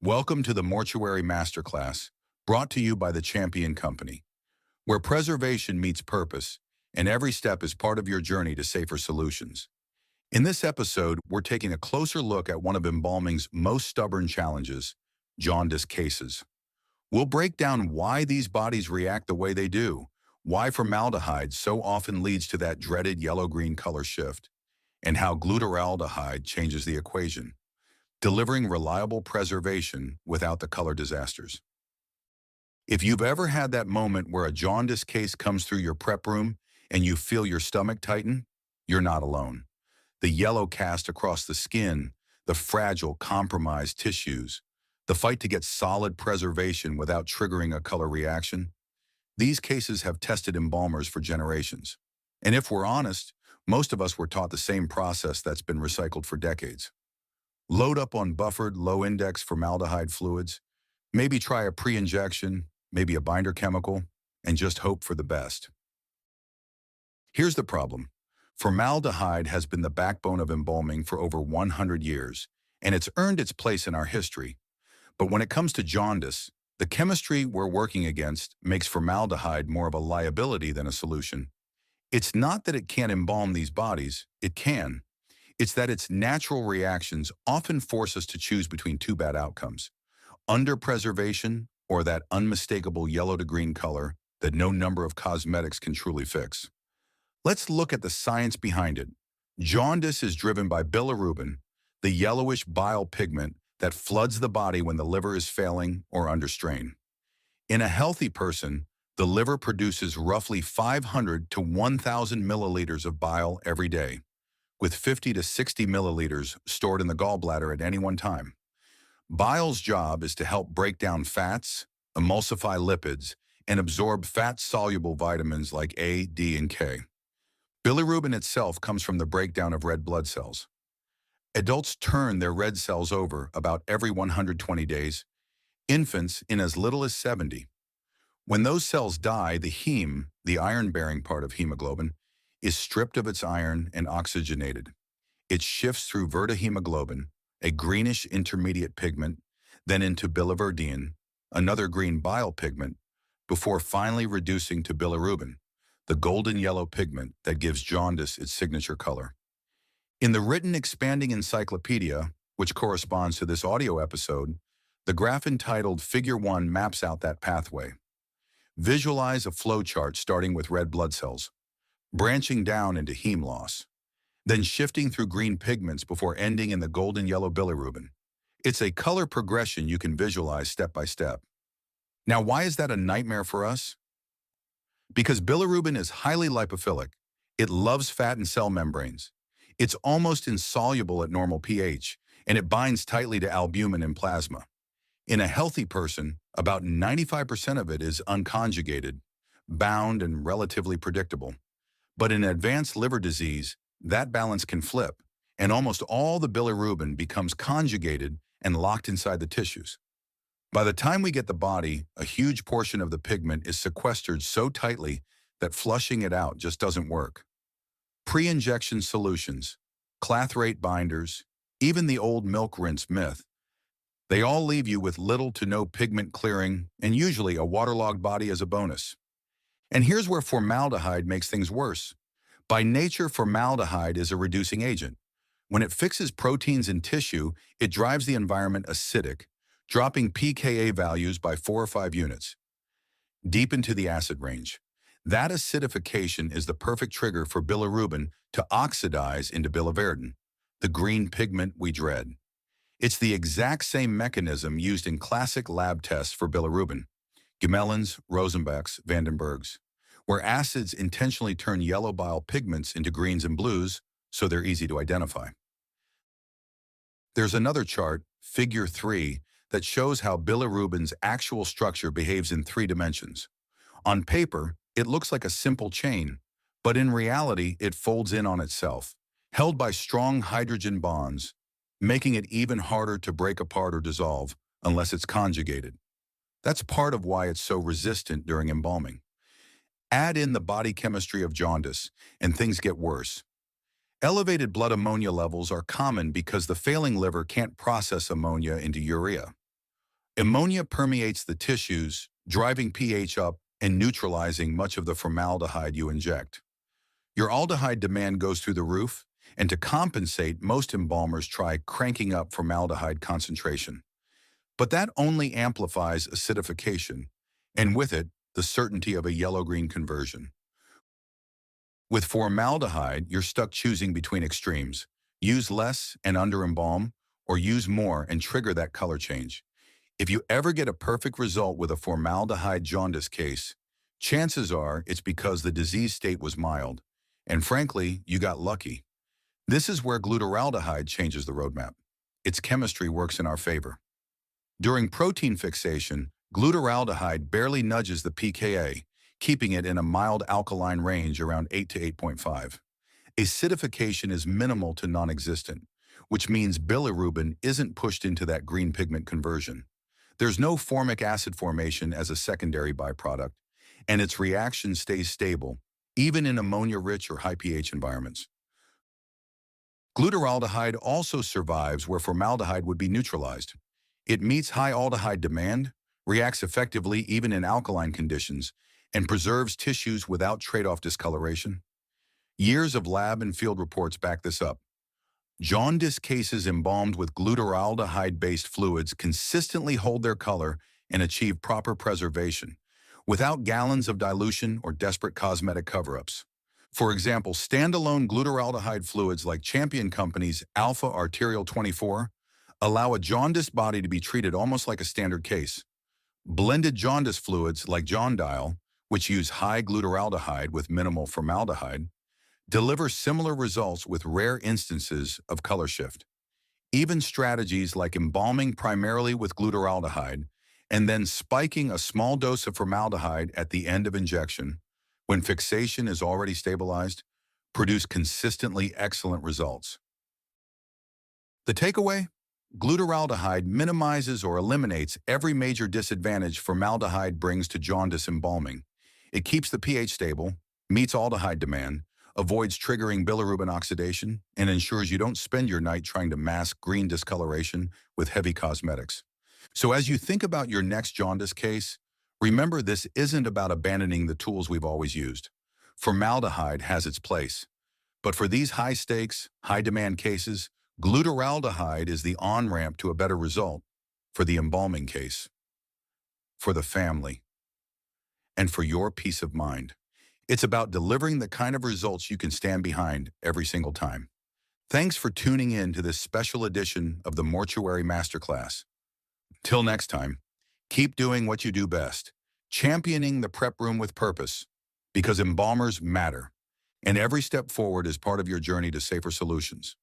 Welcome to the Mortuary Masterclass, brought to you by the Champion Company, where preservation meets purpose, and every step is part of your journey to safer solutions. In this episode, we're taking a closer look at one of embalming's most stubborn challenges, jaundice cases. We'll break down why these bodies react the way they do, why formaldehyde so often leads to that dreaded yellow-green color shift, and how glutaraldehyde changes the equation, delivering reliable preservation without the color disasters. If you've ever had that moment where a jaundice case comes through your prep room and you feel your stomach tighten, you're not alone. The yellow cast across the skin, the fragile, compromised tissues, the fight to get solid preservation without triggering a color reaction, these cases have tested embalmers for generations. And if we're honest, most of us were taught the same process that's been recycled for decades. Load up on buffered, low-index formaldehyde fluids, maybe try a pre-injection, maybe a binder chemical, and just hope for the best. Here's the problem. Formaldehyde has been the backbone of embalming for over 100 years, and it's earned its place in our history. But when it comes to jaundice, the chemistry we're working against makes formaldehyde more of a liability than a solution. It's not that it can't embalm these bodies, it can. It's that its natural reactions often force us to choose between two bad outcomes: under-preservation or that unmistakable yellow to green color that no number of cosmetics can truly fix. Let's look at the science behind it. Jaundice is driven by bilirubin, the yellowish bile pigment that floods the body when the liver is failing or under strain. In a healthy person, the liver produces roughly 500 to 1,000 milliliters of bile every day, with 50 to 60 milliliters stored in the gallbladder at any one time. Bile's job is to help break down fats, emulsify lipids, and absorb fat-soluble vitamins like A, D, and K. Bilirubin itself comes from the breakdown of red blood cells. Adults turn their red cells over about every 120 days, infants in as little as 70. When those cells die, the heme, the iron-bearing part of hemoglobin, is stripped of its iron and oxygenated. It shifts through vertihemoglobin, a greenish intermediate pigment, then into bilirverdin, another green bile pigment, before finally reducing to bilirubin, the golden yellow pigment that gives jaundice its signature color. In the written expanding encyclopedia, which corresponds to this audio episode, the graph entitled Figure 1 maps out that pathway. Visualize a flowchart starting with red blood cells, branching down into heme loss, then shifting through green pigments before ending in the golden yellow bilirubin. It's a color progression you can visualize step by step. Now, why is that a nightmare for us? Because bilirubin is highly lipophilic. It loves fat and cell membranes. It's almost insoluble at normal pH, and it binds tightly to albumin in plasma. In a healthy person, about 95% of it is unconjugated, bound, and relatively predictable. But in advanced liver disease, that balance can flip, and almost all the bilirubin becomes conjugated and locked inside the tissues. By the time we get the body, a huge portion of the pigment is sequestered so tightly that flushing it out just doesn't work. Pre-injection solutions, clathrate binders, even the old milk rinse myth, they all leave you with little to no pigment clearing and usually a waterlogged body as a bonus. And here's where formaldehyde makes things worse. By nature, formaldehyde is a reducing agent. When it fixes proteins in tissue, it drives the environment acidic, dropping pKa values by 4 or 5 units, deep into the acid range. That acidification is the perfect trigger for bilirubin to oxidize into bilirverdin, the green pigment we dread. It's the exact same mechanism used in classic lab tests for bilirubin, Gmelins, Rosenbachs, Vandenbergs, where acids intentionally turn yellow bile pigments into greens and blues so they're easy to identify. There's another chart, Figure 3, that shows how bilirubin's actual structure behaves in 3 dimensions. On paper, it looks like a simple chain, but in reality, it folds in on itself, held by strong hydrogen bonds, making it even harder to break apart or dissolve unless it's conjugated. That's part of why it's so resistant during embalming. Add in the body chemistry of jaundice, and things get worse. Elevated blood ammonia levels are common because the failing liver can't process ammonia into urea. Ammonia permeates the tissues, driving pH up and neutralizing much of the formaldehyde you inject. Your aldehyde demand goes through the roof, and to compensate, most embalmers try cranking up formaldehyde concentration. But that only amplifies acidification, and with it, the certainty of a yellow-green conversion. With formaldehyde, you're stuck choosing between extremes. Use less and under-embalm, or use more and trigger that color change. If you ever get a perfect result with a formaldehyde jaundice case, chances are it's because the disease state was mild, and frankly, you got lucky. This is where glutaraldehyde changes the roadmap. Its chemistry works in our favor. During protein fixation, glutaraldehyde barely nudges the pKa, keeping it in a mild alkaline range around 8 to 8.5. Acidification is minimal to non-existent, which means bilirubin isn't pushed into that green pigment conversion. There's no formic acid formation as a secondary byproduct, and its reaction stays stable, even in ammonia-rich or high pH environments. Glutaraldehyde also survives where formaldehyde would be neutralized. It meets high aldehyde demand, reacts effectively even in alkaline conditions, and preserves tissues without trade-off discoloration. Years of lab and field reports back this up. Jaundice cases embalmed with glutaraldehyde-based fluids consistently hold their color and achieve proper preservation, without gallons of dilution or desperate cosmetic cover-ups. For example, standalone glutaraldehyde fluids like Champion Company's Alpha Arterial 24 allow a jaundice body to be treated almost like a standard case. Blended jaundice fluids like JAUN-DIAL, which use high glutaraldehyde with minimal formaldehyde, deliver similar results with rare instances of color shift. Even strategies like embalming primarily with glutaraldehyde and then spiking a small dose of formaldehyde at the end of injection, when fixation is already stabilized, produce consistently excellent results. The takeaway? Glutaraldehyde minimizes or eliminates every major disadvantage formaldehyde brings to jaundice embalming. It keeps the pH stable, meets aldehyde demand, avoids triggering bilirubin oxidation, and ensures you don't spend your night trying to mask green discoloration with heavy cosmetics. So as you think about your next jaundice case, remember this isn't about abandoning the tools we've always used. Formaldehyde has its place. But for these high-stakes, high-demand cases, glutaraldehyde is the on-ramp to a better result for the embalming case, for the family, and for your peace of mind. It's about delivering the kind of results you can stand behind every single time. Thanks for tuning in to this special edition of the Mortuary Masterclass. Till next time, keep doing what you do best, championing the prep room with purpose, because embalmers matter, and every step forward is part of your journey to safer solutions.